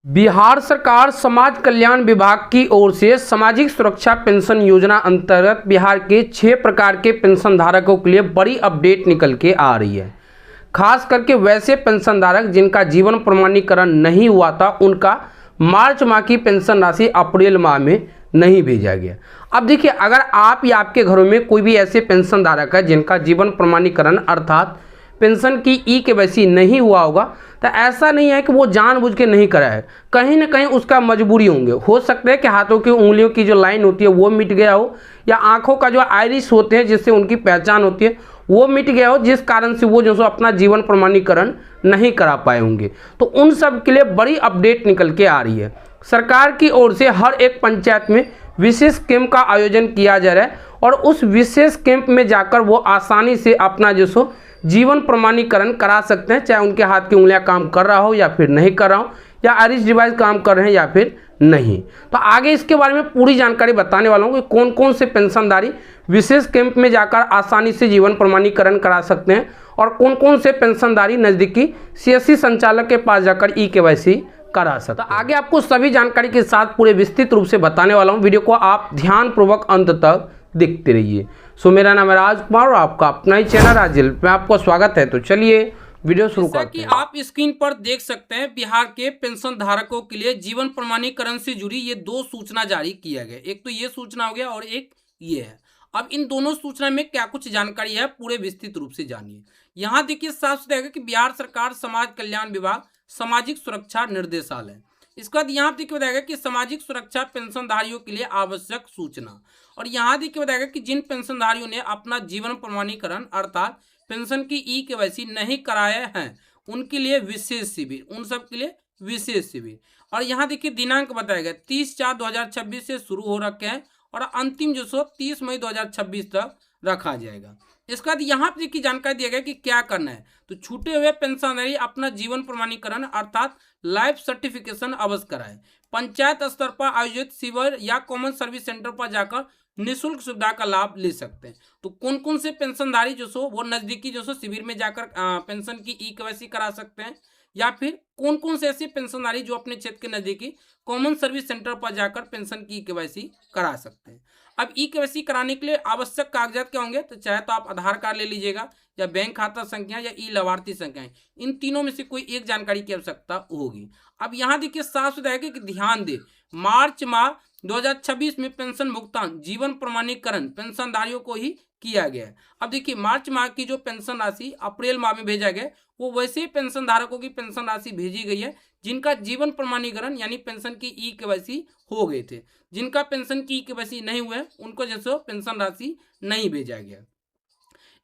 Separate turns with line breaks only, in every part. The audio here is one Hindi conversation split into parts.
बिहार सरकार समाज कल्याण विभाग की ओर से सामाजिक सुरक्षा पेंशन योजना अंतर्गत बिहार के 6 प्रकार के पेंशन धारकों के लिए बड़ी अपडेट निकल के आ रही है। खास करके वैसे पेंशन धारक जिनका जीवन प्रमाणीकरण नहीं हुआ था, उनका मार्च माह की पेंशन राशि अप्रैल माह में नहीं भेजा गया। अब देखिए, अगर आप या आपके घरों में कोई भी ऐसे पेंशन धारक है जिनका जीवन प्रमाणीकरण अर्थात पेंशन की ई-केवाईसी नहीं हुआ होगा, तो ऐसा नहीं है कि वो जानबूझ के नहीं करा है, कहीं ना कहीं उसका मजबूरी होंगे। हो सकता है कि हाथों की उंगलियों की जो लाइन होती है वो मिट गया हो, या आंखों का जो आइरिस होते हैं जिससे उनकी पहचान होती है वो मिट गया हो, जिस कारण से वो जो सो अपना जीवन प्रमाणीकरण नहीं करा पाए होंगे। तो उन सब के लिए बड़ी अपडेट निकल के आ रही है। सरकार की ओर से हर एक पंचायत में विशेष कैंप का आयोजन किया जा रहा है, और उस विशेष कैंप में जाकर वो आसानी से अपना जो सो जीवन प्रमाणीकरण करा सकते हैं, चाहे उनके हाथ की उंगलियां काम कर रहा हो या फिर नहीं कर रहा हो, या आइरिस डिवाइस काम कर रहे हैं या फिर नहीं। तो आगे इसके बारे में पूरी जानकारी बताने वाला हूं कि कौन कौन से पेंशनधारी विशेष कैंप में जाकर आसानी से जीवन प्रमाणीकरण करा सकते हैं, और कौन कौन से पेंशनधारी नज़दीकी सीएससी संचालक के पास जाकर ई-केवाईसी करा सकते हैं। तो आगे आपको सभी जानकारी के साथ पूरे विस्तृत रूप से बताने वाला हूँ। वीडियो को आप ध्यानपूर्वक अंत तक देखते रहिए। सो मेरा नाम है राजकुमार और आपका अपना ही चैनल राजिल में आपको स्वागत है। तो चलिए वीडियो शुरू करते हैं। आप स्क्रीन पर देख सकते हैं, बिहार के पेंशन धारकों के लिए जीवन प्रमाणीकरण से जुड़ी ये 2 सूचना जारी किया गया। एक तो ये सूचना हो गया और एक ये है। अब इन दोनों सूचना में क्या कुछ जानकारी है पूरे विस्तृत रूप से जानिए। यहाँ देखिए साफ सुथरा है कि बिहार सरकार समाज कल्याण विभाग सामाजिक सुरक्षा निर्देशालय, इसके बाद यहाँ देखिए बताएगा कि सामाजिक सुरक्षा पेंशनधारियों के लिए आवश्यक सूचना, और यहाँ देखिए बताएगा कि जिन पेंशनधारियों ने अपना जीवन प्रमाणीकरण अर्थात पेंशन की ई-केवाईसी नहीं कराए हैं उनके लिए विशेष शिविर, उन सब के लिए विशेष शिविर। और यहाँ देखिए दिनांक बताया गया 30/4/2026 से शुरू हो रखे हैं और अंतिम जो सो 30 मई 2026 तक रखा जाएगा। इसके बाद यहाँ पे देखिए जानकारी दिया गया कि क्या करना है। तो छूटे हुए पेंशनधारी अपना जीवन प्रमाणीकरण अर्थात लाइफ सर्टिफिकेशन अवश्य कराए। पंचायत स्तर पर आयोजित शिविर या कॉमन सर्विस सेंटर पर जाकर निःशुल्क सुविधा का लाभ ले सकते हैं। तो कौन कौन से पेंशनधारी जो सो वो नजदीकी जो सो शिविर में जाकर पेंशन की ई-केवाईसी करा सकते हैं, या फिर कौन कौन से ऐसे पेंशनधारी जो अपने क्षेत्र के नजदीकी कॉमन सर्विस सेंटर पर जाकर पेंशन की ई-केवाईसी करा सकते हैं। अब ई-केवाईसी कराने के लिए आवश्यक कागजात क्या होंगे, तो चाहे तो आप आधार कार्ड ले लीजिएगा, या बैंक खाता संख्या, या ई लाभार्थी संख्याएं, इन तीनों में से कोई एक जानकारी की आवश्यकता होगी। अब यहाँ देखिए साफ सुथरा है कि ध्यान दे, मार्च माह 2026 में पेंशन भुगतान जीवन प्रमाणीकरण पेंशनधारियों को ही किया गया है। अब देखिए मार्च माह की जो पेंशन राशि अप्रैल माह में भेजा गया वो वैसे पेंशन धारकों की पेंशन राशि भेजी गई है जिनका जीवन प्रमाणीकरण यानी पेंशन की ई-केवाईसी हो गए थे। जिनका पेंशन की ई-केवाईसी नहीं हुए उनको जैसे पेंशन राशि नहीं भेजा गया।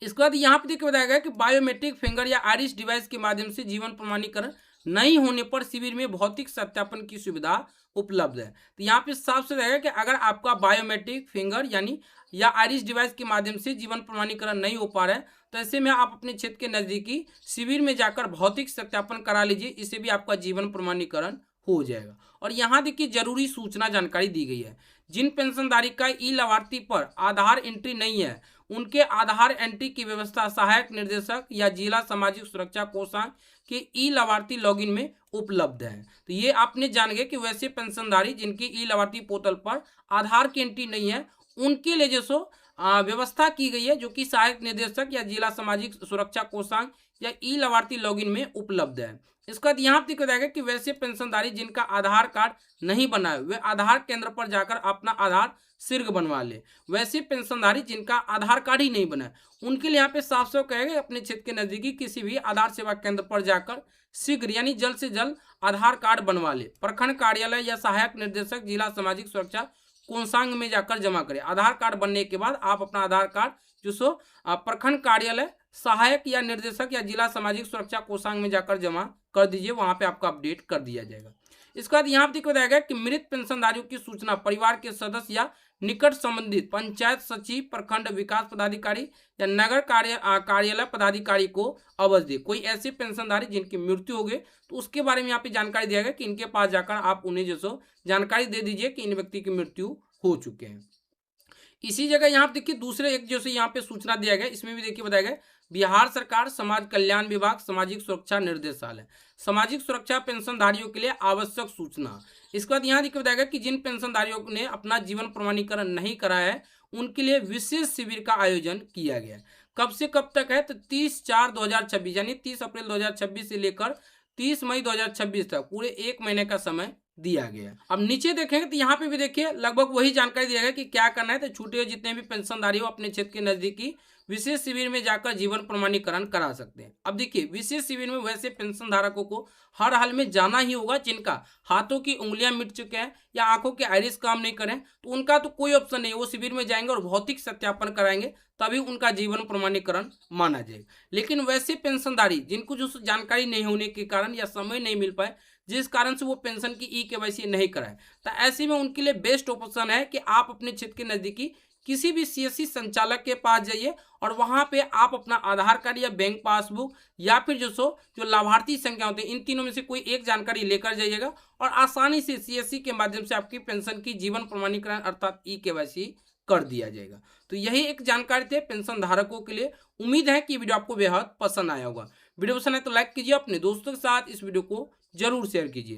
इसके बाद यहाँ पे देखिए बताया गया कि बायोमेट्रिक फिंगर या आइरिस डिवाइस के माध्यम से जीवन प्रमाणीकरण नहीं होने पर शिविर में भौतिक सत्यापन की सुविधा उपलब्ध है। तो यहाँ पे साफ से रहेगा कि अगर आपका बायोमेट्रिक फिंगर यानी या आइरिस डिवाइस के माध्यम से जीवन प्रमाणीकरण नहीं हो पा रहा है, तो ऐसे में आप अपने क्षेत्र के नज़दीकी शिविर में जाकर भौतिक सत्यापन करा लीजिए, इससे भी आपका जीवन प्रमाणीकरण हो जाएगा। और यहाँ देखिए जरूरी सूचना जानकारी दी गई है, जिन पेंशनधारी का ई लाभार्थी पर आधार एंट्री नहीं है उनके आधार एंट्री की व्यवस्था सहायक निर्देशक या जिला सामाजिक सुरक्षा कोषांग के ई लाभार्थी लॉगिन में उपलब्ध है। तो ये आपने जान गए कि वैसे पेंशनधारी जिनकी ई लाभार्थी पोर्टल पर आधार की एंट्री नहीं है उनके लिए जो सो व्यवस्था की गई है, जो कि सहायक निर्देशक या जिला सामाजिक सुरक्षा कोषांग या ई लाभार्थी लॉगिन में उपलब्ध है। इसके बाद यहाँ पर बताया गया कि वैसे पेंशनधारी जिनका आधार कार्ड नहीं बना है वे आधार केंद्र पर जाकर अपना आधार शीघ्र बनवा ले। वैसे पेंशनधारी जिनका आधार कार्ड ही नहीं बना है उनके लिए यहाँ पे साफ साफ कहेगा अपने क्षेत्र के नजदीकी किसी भी आधार सेवा केंद्र पर जाकर शीघ्र यानी जल्द से जल्द आधार कार्ड बनवा ले। प्रखंड कार्यालय या सहायक निर्देशक जिला सामाजिक सुरक्षा कोषांग में जाकर जमा करें। आधार कार्ड बनने के बाद आप अपना आधार कार्ड जो सो प्रखंड कार्यालय सहायक या निर्देशक या जिला सामाजिक सुरक्षा कोषांग में जाकर जमा कर दीजिए, वहां पे आपका अपडेट कर दिया जाएगा। इसके बाद यहाँ पर बताया गया कि मृत पेंशनधारियों की सूचना परिवार के सदस्य या निकट संबंधित पंचायत सचिव, प्रखंड विकास पदाधिकारी या नगर कार्यालय पदाधिकारी को अवश्य दे। कोई ऐसे पेंशनधारी जिनकी मृत्यु हो गई तो उसके बारे में यहाँ पे जानकारी दिया गया कि इनके पास जाकर आप उन्हें जो सो जानकारी दे दीजिए कि इन व्यक्ति की मृत्यु हो चुके हैं। इसी जगह यहाँ पे देखिए दूसरे एक जैसे यहाँ पे सूचना दिया गया, इसमें भी देखिए बताया गया बिहार सरकार समाज कल्याण विभाग सामाजिक सुरक्षा निर्देशालय, सामाजिक सुरक्षा पेंशनधारियों के लिए आवश्यक सूचना। इसके बाद यहाँ देखिए बताएगा कि जिन पेंशनधारियों ने अपना जीवन प्रमाणीकरण नहीं कराया है उनके लिए विशेष शिविर का आयोजन किया गया है। कब से कब तक है? तो 30/4/2026 यानी 30 अप्रैल 2026 से लेकर 30 मई 2026 तक पूरे 1 महीने का समय दिया गया। अब नीचे देखेंगे तो यहाँ पे भी देखिए लगभग वही जानकारी दिया गया कि क्या करना है। तो छूटे हुए जितने भी पेंशनधारी हो अपने क्षेत्र के नजदीकी विशेष शिविर में जाकर जीवन प्रमाणीकरण करा सकते हैं। अब देखिए विशेष शिविर में वैसे पेंशन धारकों को हर हाल में जाना ही होगा जिनका हाथों की उंगलियां मिट चुके हैं या आंखों के आइरिस काम नहीं करें, तो उनका तो कोई ऑप्शन नहीं है। वो शिविर में जाएंगे और भौतिक सत्यापन कराएंगे तभी उनका जीवन प्रमाणीकरण माना जाएगा। लेकिन वैसे पेंशनधारी जिनको जो जानकारी नहीं होने के कारण या समय नहीं मिल पाए जिस कारण से वो पेंशन की ई-केवाईसी नहीं कराए, तो ऐसे में उनके लिए बेस्ट ऑप्शन है कि आप अपने क्षेत्र के नजदीकी किसी भी सीएससी संचालक के पास जाइए और वहां पे आप अपना आधार कार्ड या बैंक पासबुक या फिर जो लाभार्थी संख्या होते हैं इन तीनों में से कोई एक जानकारी लेकर जाइएगा और आसानी से सीएससी के माध्यम से आपकी पेंशन की जीवन प्रमाणीकरण अर्थात ई-केवाईसी कर दिया जाएगा। तो यही एक जानकारी थे पेंशन धारकों के लिए। उम्मीद है कि वीडियो आपको बेहद पसंद आया होगा। वीडियो पसंद है तो लाइक कीजिए, अपने दोस्तों के साथ इस वीडियो को जरूर शेयर कीजिए।